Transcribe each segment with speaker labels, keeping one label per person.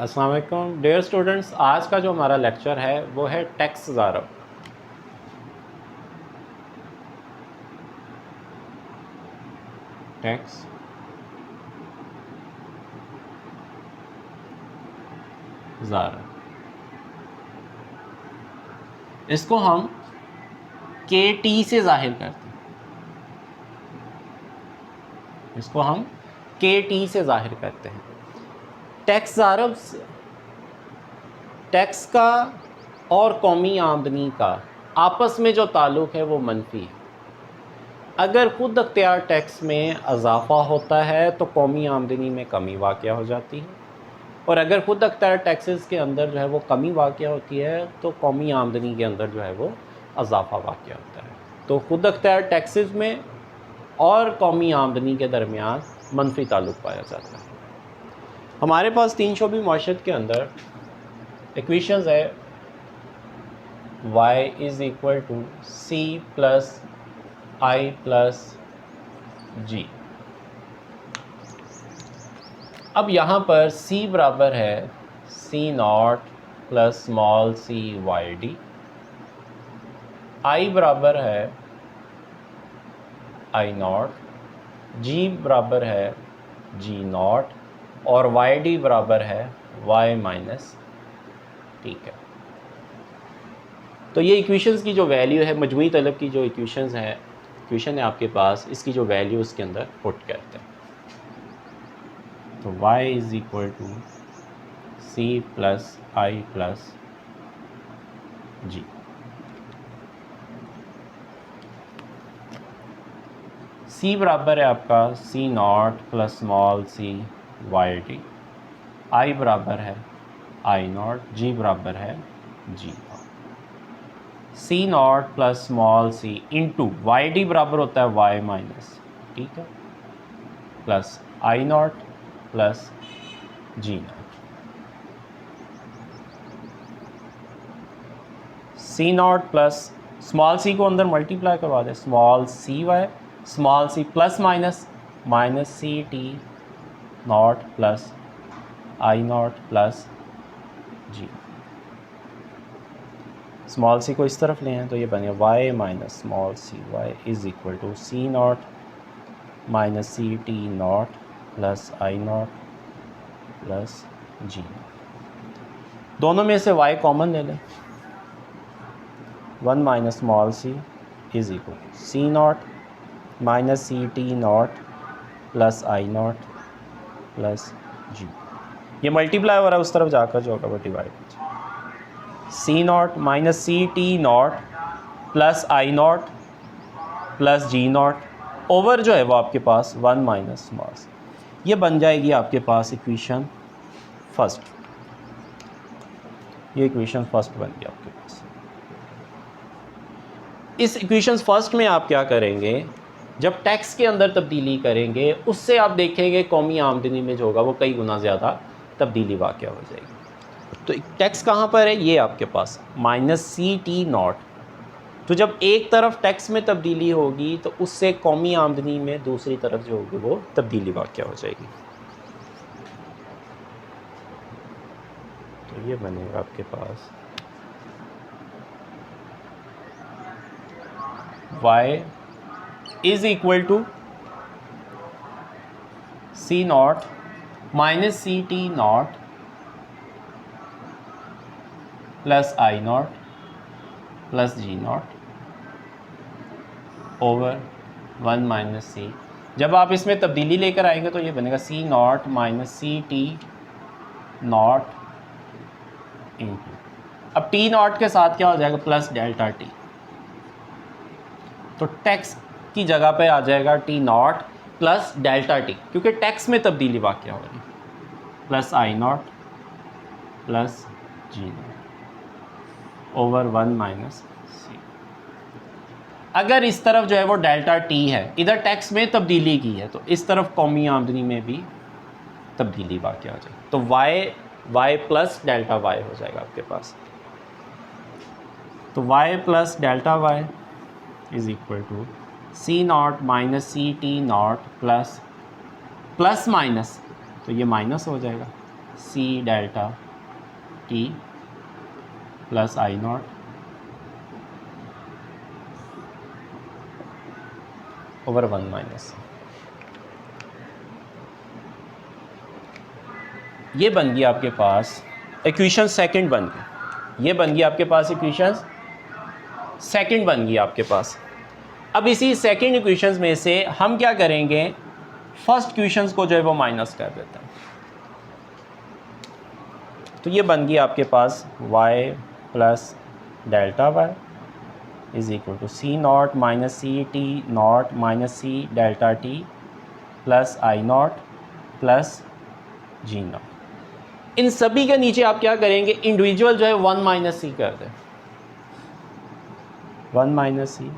Speaker 1: अस्सलाम वालेकुम dear students, आज का जो हमारा लेक्चर है वो है टैक्स ज़ारब। टैक्स ज़ारब, इसको हम के टी से ज़ाहिर करते हैं। इसको हम के टी से ज़ाहिर करते हैं। टैक्स ज़ारब टैक्स का और कौमी आमदनी का आपस में जो ताल्लुक़ है वो मनफी है। अगर खुद अख्तियार टैक्स में इजाफ़ा होता है तो कौमी आमदनी में कमी वाक़या हो जाती है, और अगर खुद अख्तियार टैक्सेस के अंदर जो है वो कमी वाक़या होती है तो कौमी आमदनी के अंदर जो है वो इजाफ़ा वाक़या होता है। तो खुद अख्तियार टैक्सेस में और कौमी आमदनी के दरमियान मनफी ताल्लुक़ पाया जाता है। हमारे पास 3 शोबी मईशत के अंदर इक्वेशंस है y is equal to C plus I plus G. अब यहाँ पर c बराबर है C naught plus small c Y D, i बराबर है आई नॉट, g बराबर है जी नॉट, और वाई डी बराबर है y माइनस। ठीक है, तो ये इक्वेशंस की जो वैल्यू है, मजमूई तलब की जो इक्वेशन है आपके पास, इसकी जो वैल्यू उसके अंदर पुट करते हैं। तो y is equal to C plus I plus G. c बराबर है आपका C naught plus small c Y D, i बराबर है आई नॉट, g बराबर है G naught. C naught plus small c into Y D बराबर होता है वाई माइनस, ठीक है, plus I naught plus G naught. C naught plus small c को अंदर मल्टीप्लाई करवा दें, small c Y, small c plus minus minus C T naught plus I naught plus G. Small c को इस तरफ ले हैं तो ये बने Y minus small c Y is equal to C naught minus C T naught plus I naught plus G. दोनों में से y कॉमन ले लें, 1 minus small c is equal to C naught minus C T naught plus I naught plus G. ये multiply हो रहा है, उस तरफ जाकर जो होगा वो डिवाइड कीजिए। C naught minus C T naught plus I naught plus G naught over जो है वो आपके पास 1 माइनस स्मॉल सी। ये बन जाएगी आपके पास इक्वेशन फर्स्ट। ये इक्वेशन फर्स्ट बन गया आपके पास। इस इक्वेशन फर्स्ट में आप क्या करेंगे, जब टैक्स के अंदर तब्दीली करेंगे उससे आप देखेंगे कौमी आमदनी में जो होगा वो कई गुना ज़्यादा तब्दीली वाक़या हो जाएगी। तो टैक्स कहाँ पर है, ये आपके पास माइनस सी टी नॉट। तो जब एक तरफ टैक्स में तब्दीली होगी तो उससे कौमी आमदनी में दूसरी तरफ जो होगी वो तब्दीली वाक़या हो जाएगी। तो ये बनेगा आपके पास y is equal to C naught minus C T naught plus I naught plus G naught over 1 minus C. जब आप इसमें तब्दीली लेकर आएंगे तो ये बनेगा C naught minus C T naught into, अब टी नॉट के साथ क्या हो जाएगा, प्लस डेल्टा टी। तो टैक्स की जगह पे आ जाएगा T naught plus delta T, क्योंकि टैक्स में तब्दीली वाक़या हो रही है, plus I naught plus G naught over 1 minus C. अगर इस तरफ जो है वो डेल्टा टी है, इधर टैक्स में तब्दीली की है, तो इस तरफ कौमी आमदनी में भी तब्दीली वाक़या हो जाएगी। तो y प्लस डेल्टा y हो जाएगा आपके पास। तो y plus delta y is equal to C naught minus C T naught plus plus minus, तो ये माइनस हो जाएगा, C delta T plus I naught over 1 minus. ये बन गई आपके पास इक्वेशन सेकंड बन गई। ये बन गई आपके पास इक्वेशन सेकंड बन गई आपके पास। अब इसी सेकंड इक्वेशंस में से हम क्या करेंगे, फर्स्ट इक्वेशंस को जो है वो माइनस कर देते हैं। तो ये बन गई आपके पास y plus delta Y is equal to C naught minus C T naught minus C delta T plus I naught plus G naught. इन सभी के नीचे आप क्या करेंगे, इंडिविजुअल जो है 1 माइनस सी कर दें। 1 माइनस सी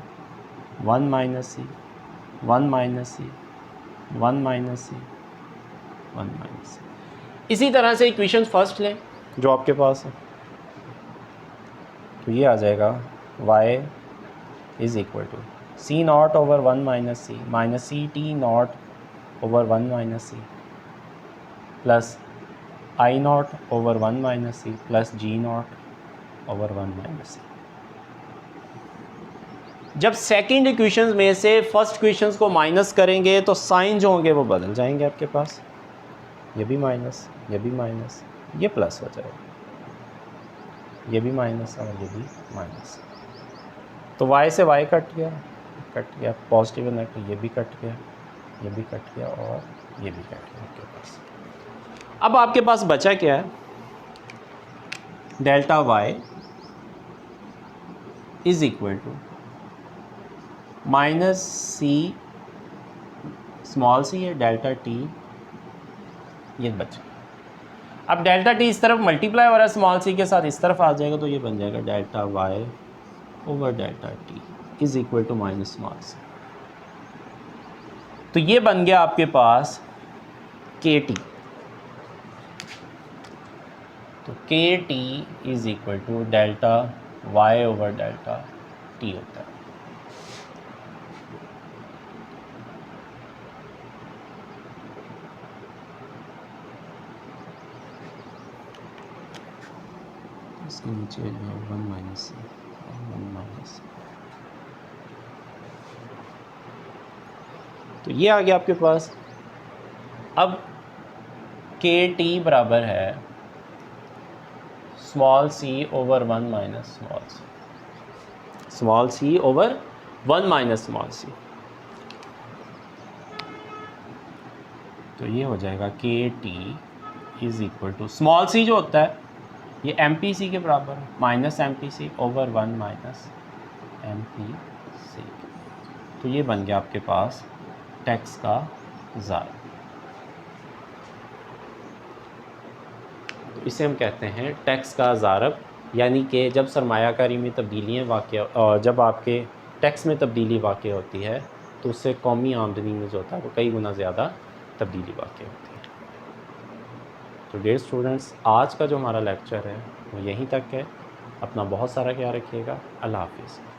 Speaker 1: 1 माइनस सी 1 माइनस सी 1 माइनस सी 1 माइनस सी। इसी तरह से इक्वेशन फर्स्ट लें जो आपके पास है, तो ये आ जाएगा y is equal to C naught over 1 minus C T naught over 1 minus C plus I naught over 1 minus C plus G naught over 1 minus C. जब सेकंड इक्वेशंस में से फर्स्ट इक्वेशंस को माइनस करेंगे तो sign जो होंगे वो बदल जाएंगे आपके पास, ये भी माइनस, ये भी माइनस, ये प्लस हो जाएगा, ये भी माइनस और ये भी माइनस। तो y से y कट गया पॉजिटिव नेगेटिव, ये भी कट गया, ये भी कट गया और ये भी कट गया आपके पास। अब आपके पास बचा क्या है, delta y is equal to minus C small c है डेल्टा टी, ये बचा। अब डेल्टा टी इस तरफ मल्टीप्लाई हो रहा है स्मॉल सी के साथ, इस तरफ आ जाएगा तो ये बन जाएगा delta Y over delta T is equal to minus small c. तो ये बन गया आपके पास के टी। तो K T is equal to delta Y over delta T होता है। इसके नीचे 1 माइनस 1 माइनस, तो ये आ गया आपके पास। अब के टी बराबर है small c over 1 minus small c, small c over 1 minus small c. तो ये हो जाएगा K T is equal to small c जो होता है ये एम पी सी के बराबर है, minus M P C over 1 minus M P C. तो ये बन गया आपके पास टैक्स का ज़ारब। तो इसे हम कहते हैं टैक्स का ज़ारब, यानी कि जब सरमायाकारी में तब्दीलियाँ वाक़या, जब आपके टैक्स में तब्दीली वाक़या होती है तो उससे कौमी आमदनी में जो होता है वो कई गुना ज़्यादा तब्दीली वाक़या होती है। तो डियर स्टूडेंट्स, आज का जो हमारा लेक्चर है वो यहीं तक है। अपना बहुत सारा ख्याल रखिएगा। अल्लाह हाफ़िज़।